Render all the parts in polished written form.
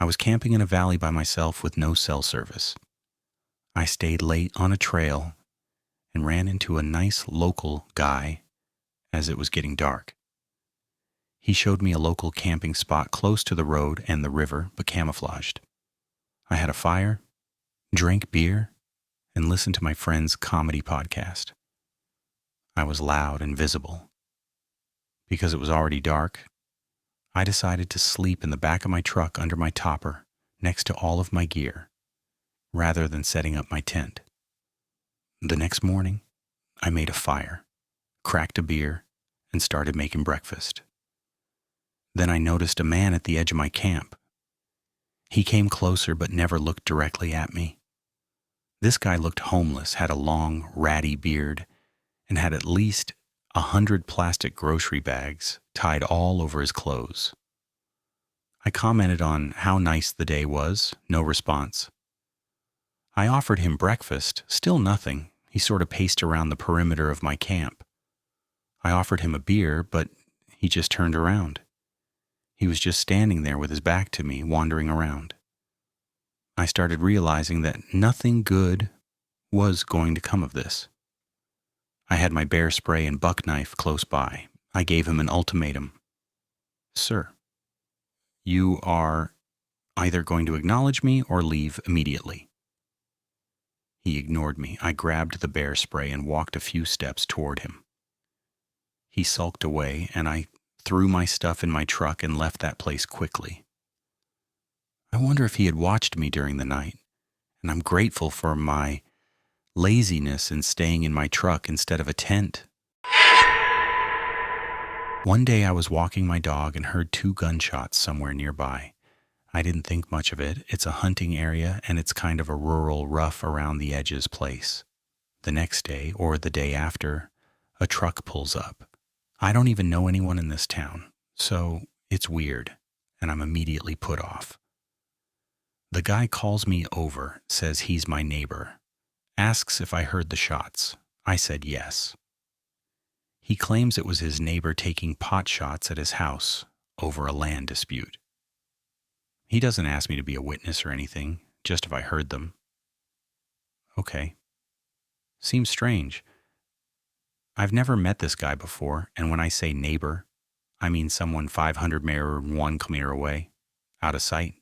I was camping in a valley by myself with no cell service. I stayed late on a trail and ran into a nice local guy as it was getting dark. He showed me a local camping spot close to the road and the river, but camouflaged. I had a fire, drank beer, and listened to my friend's comedy podcast. I was loud and visible. Because it was already dark, I decided to sleep in the back of my truck under my topper next to all of my gear, rather than setting up my tent. The next morning, I made a fire, cracked a beer, and started making breakfast. Then I noticed a man at the edge of my camp. He came closer but never looked directly at me. This guy looked homeless, had a long, ratty beard, and had at least 100 plastic grocery bags tied all over his clothes. I commented on how nice the day was, no response. I offered him breakfast, still nothing. He sort of paced around the perimeter of my camp. I offered him a beer, but he just turned around. He was just standing there with his back to me, wandering around. I started realizing that nothing good was going to come of this. I had my bear spray and buck knife close by. I gave him an ultimatum. Sir, you are either going to acknowledge me or leave immediately. He ignored me. I grabbed the bear spray and walked a few steps toward him. He sulked away, and I threw my stuff in my truck and left that place quickly. I wonder if he had watched me during the night, and I'm grateful for my laziness in staying in my truck instead of a tent. One day I was walking my dog and heard 2 gunshots somewhere nearby. I didn't think much of it. It's a hunting area, and it's kind of a rural, rough around the edges place. The next day, or the day after, a truck pulls up. I don't even know anyone in this town, so it's weird, and I'm immediately put off. The guy calls me over, says he's my neighbor, asks if I heard the shots. I said yes. He claims it was his neighbor taking pot shots at his house over a land dispute. He doesn't ask me to be a witness or anything, just if I heard them. Okay. Seems strange. I've never met this guy before, and when I say neighbor, I mean someone 500 or 1 kilometer away, out of sight.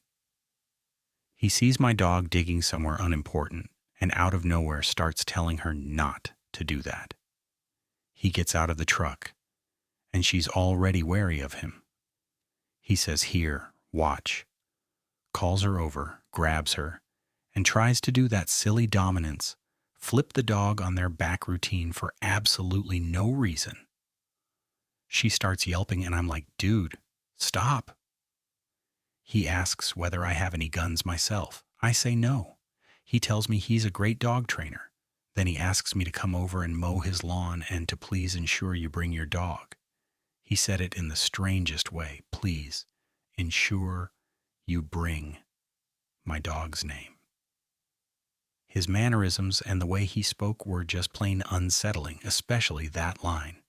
He sees my dog digging somewhere unimportant, and out of nowhere starts telling her not to do that. He gets out of the truck, and she's already wary of him. He says, "Here, watch," calls her over, grabs her, and tries to do that silly dominance, flip the dog on their back routine for absolutely no reason. She starts yelping, and I'm like, "Dude, stop." He asks whether I have any guns myself. I say no. He tells me he's a great dog trainer. Then he asks me to come over and mow his lawn and to please ensure you bring your dog. He said it in the strangest way. Please ensure you bring my dog's name. His mannerisms and the way he spoke were just plain unsettling, especially that line.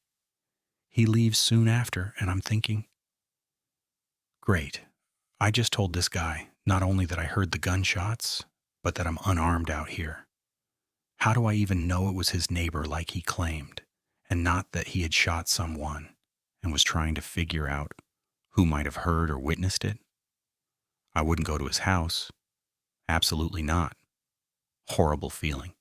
He leaves soon after, and I'm thinking, great. I just told this guy not only that I heard the gunshots, but that I'm unarmed out here. How do I even know it was his neighbor like he claimed, and not that he had shot someone and was trying to figure out who might have heard or witnessed it? I wouldn't go to his house. Absolutely not. Horrible feeling.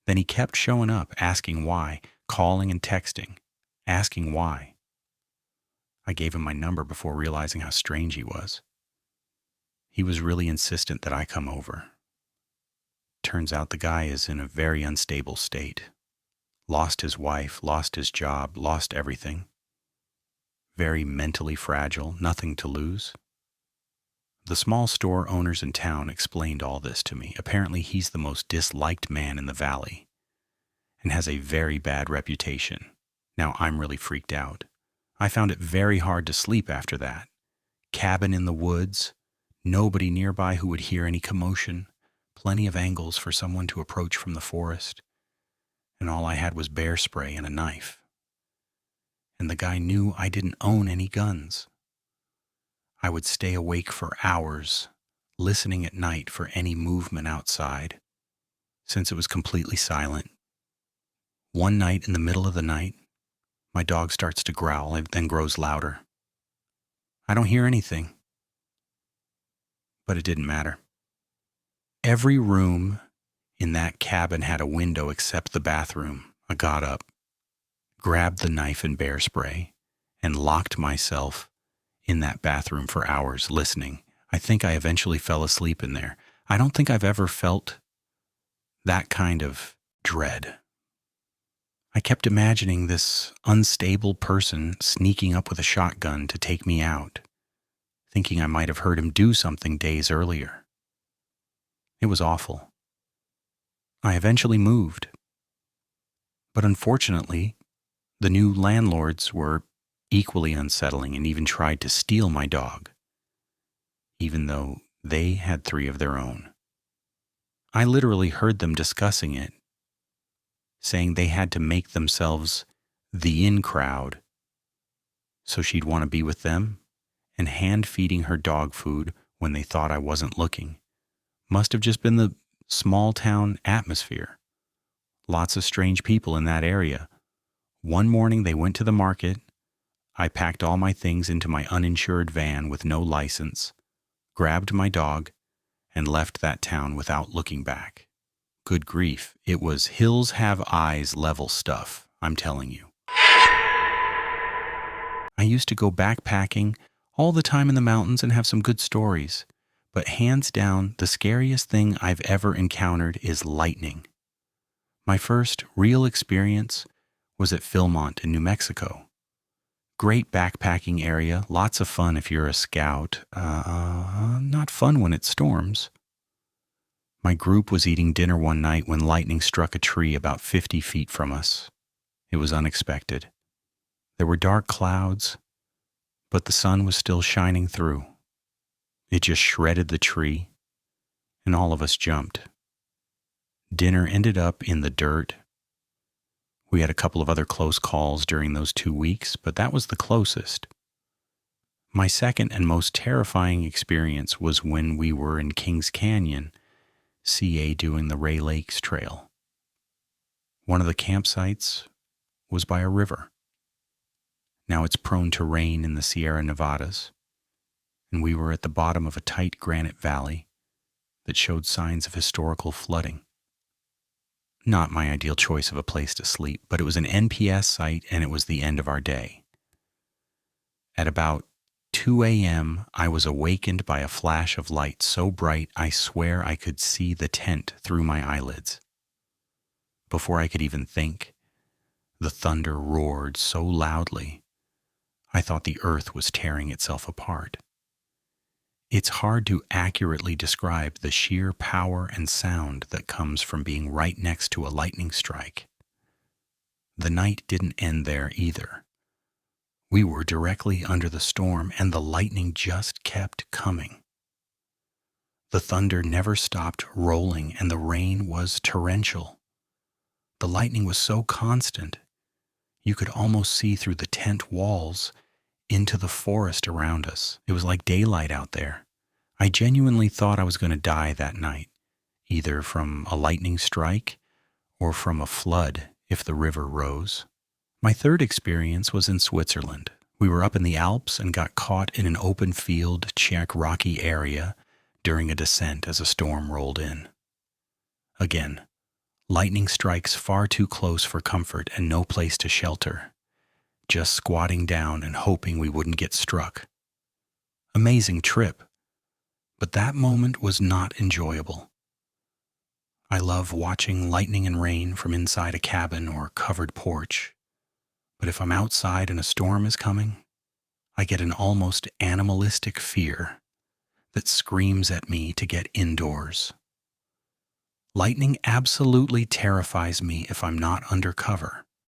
Then he kept showing up, asking why, calling and texting, asking why. I gave him my number before realizing how strange he was. He was really insistent that I come over. Turns out the guy is in a very unstable state. Lost his wife, lost his job, lost everything. Very mentally fragile, nothing to lose. The small store owners in town explained all this to me. Apparently he's the most disliked man in the valley and has a very bad reputation. Now I'm really freaked out. I found it very hard to sleep after that. Cabin in the woods, nobody nearby who would hear any commotion, plenty of angles for someone to approach from the forest, and all I had was bear spray and a knife. And the guy knew I didn't own any guns. I would stay awake for hours, listening at night for any movement outside, since it was completely silent. One night in the middle of the night, my dog starts to growl and then grows louder. I don't hear anything, but it didn't matter. Every room in that cabin had a window except the bathroom. I got up, grabbed the knife and bear spray, and locked myself in that bathroom for hours listening. I think I eventually fell asleep in there. I don't think I've ever felt that kind of dread. I kept imagining this unstable person sneaking up with a shotgun to take me out, thinking I might have heard him do something days earlier. It was awful. I eventually moved. But unfortunately, the new landlords were equally unsettling and even tried to steal my dog, even though they had 3 of their own. I literally heard them discussing it, saying they had to make themselves the in crowd so she'd want to be with them, and hand-feeding her dog food when they thought I wasn't looking. Must have just been the small-town atmosphere. Lots of strange people in that area. One morning they went to the market. I packed all my things into my uninsured van with no license, grabbed my dog, and left that town without looking back. Good grief, it was hills have eyes level stuff, I'm telling you. I used to go backpacking all the time in the mountains and have some good stories, but hands down, the scariest thing I've ever encountered is lightning. My first real experience was at Philmont in New Mexico. Great backpacking area, lots of fun if you're a scout, not fun when it storms. My group was eating dinner one night when lightning struck a tree about 50 feet from us. It was unexpected. There were dark clouds, but the sun was still shining through. It just shredded the tree, and all of us jumped. Dinner ended up in the dirt. We had a couple of other close calls during those 2 weeks, but that was the closest. My second and most terrifying experience was when we were in Kings Canyon, CA, doing the Ray Lakes Trail. One of the campsites was by a river. Now it's prone to rain in the Sierra Nevadas, and we were at the bottom of a tight granite valley that showed signs of historical flooding. Not my ideal choice of a place to sleep, but it was an NPS site and it was the end of our day. At about 2 a.m., I was awakened by a flash of light so bright I swear I could see the tent through my eyelids. Before I could even think, the thunder roared so loudly, I thought the earth was tearing itself apart. It's hard to accurately describe the sheer power and sound that comes from being right next to a lightning strike. The night didn't end there either. We were directly under the storm, and the lightning just kept coming. The thunder never stopped rolling, and the rain was torrential. The lightning was so constant, you could almost see through the tent walls into the forest around us. It was like daylight out there. I genuinely thought I was going to die that night, either from a lightning strike or from a flood if the river rose. My third experience was in Switzerland. We were up in the Alps and got caught in an open field, Czech rocky area during a descent as a storm rolled in. Again, lightning strikes far too close for comfort and no place to shelter. Just squatting down and hoping we wouldn't get struck. Amazing trip, but that moment was not enjoyable. I love watching lightning and rain from inside a cabin or covered porch, but if I'm outside and a storm is coming, I get an almost animalistic fear that screams at me to get indoors. Lightning absolutely terrifies me if I'm not under cover.